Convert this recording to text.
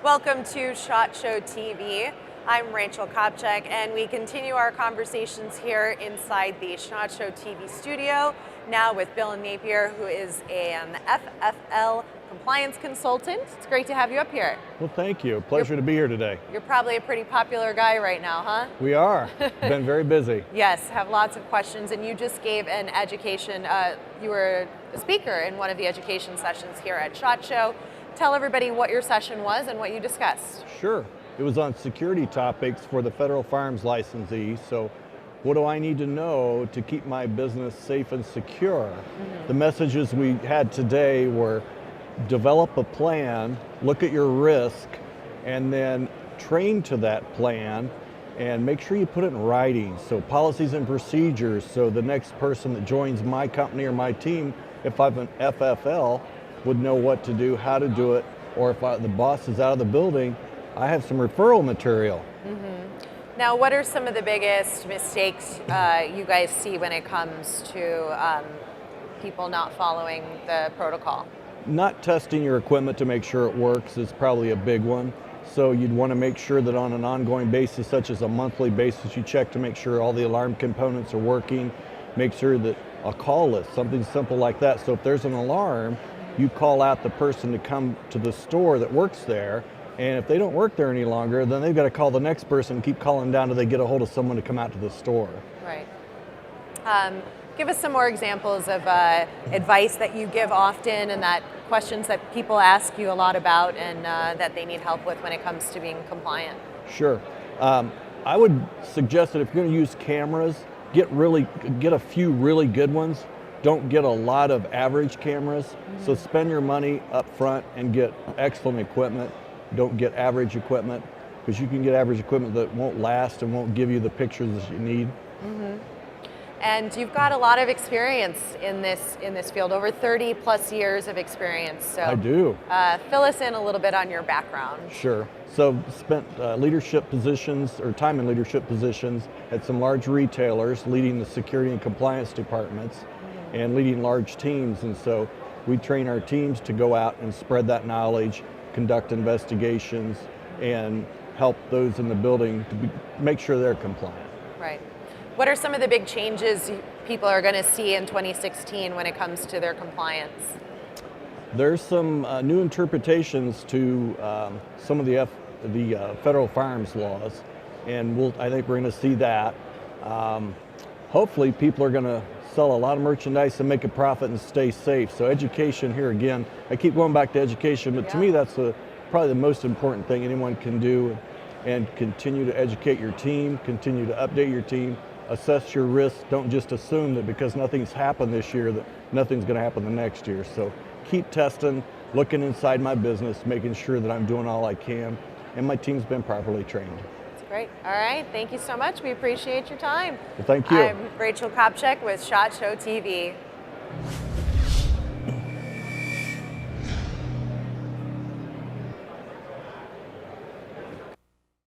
Welcome to SHOT Show TV. I'm Rachel Kopchak, and we continue our conversations here inside the SHOT Show TV studio, now with Bill Napier, who is an FFL compliance consultant. It's great to have you up here. Well, thank you. Pleasure to be here today. You're probably a pretty popular guy right now, huh? We are. Been very busy. Yes, have lots of questions, and you just gave an education, you were a speaker in one of the education sessions here at SHOT Show. Tell everybody what your session was and what you discussed. Sure. It was on security topics for the federal firearms licensee. So what do I need to know to keep my business safe and secure? The messages we had today were develop a plan, look at your risk, and then train to that plan and make sure you put it in writing. So policies and procedures, so the next person that joins my company or my team, if I'm an FFL, would know what to do, how to do it, or if the boss is out of the building, I have some referral material. Now, what are some of the biggest mistakes you guys see when it comes to people not following the protocol? Not testing your equipment to make sure it works is probably a big one. So you'd want to make sure that on an ongoing basis, such as a monthly basis, you check to make sure all the alarm components are working. Make sure that a call list, something simple like that. So if there's an alarm, you call out the person to come to the store that works there, and if they don't work there any longer, then they've got to call the next person and keep calling down till they get a hold of someone to come out to the store. Right. Give us some more examples of advice that you give often and that questions that people ask you a lot about and that they need help with when it comes to being compliant. Sure. I would suggest that if you're going to use cameras, get a few really good ones. Don't get a lot of average cameras. So spend your money up front and get excellent equipment. Don't get average equipment, because you can get average equipment that won't last and won't give you the pictures that you need. And you've got a lot of experience in this field, over 30 plus years of experience. So I do. Fill us in a little bit on your background. Sure. So spent leadership positions or time in leadership positions at some large retailers, leading the security and compliance departments and leading large teams. And so we train our teams to go out and spread that knowledge, conduct investigations, and help those in the building to make sure they're compliant. Right. What are some of the big changes people are going to see in 2016 when it comes to their compliance? There's some new interpretations to some of the federal firearms laws, and I think we're going to see that. Hopefully people are going to sell a lot of merchandise and make a profit and stay safe. So education here again, I keep going back to education, but to me that's probably the most important thing anyone can do, and continue to educate your team, continue to update your team, assess your risks. Don't just assume that because nothing's happened this year that nothing's going to happen the next year. So keep testing, looking inside my business, making sure that I'm doing all I can, and my team's been properly trained. Great. All right. Thank you so much. We appreciate your time. Well, thank you. I'm Rachel Kopchak with SHOT Show TV.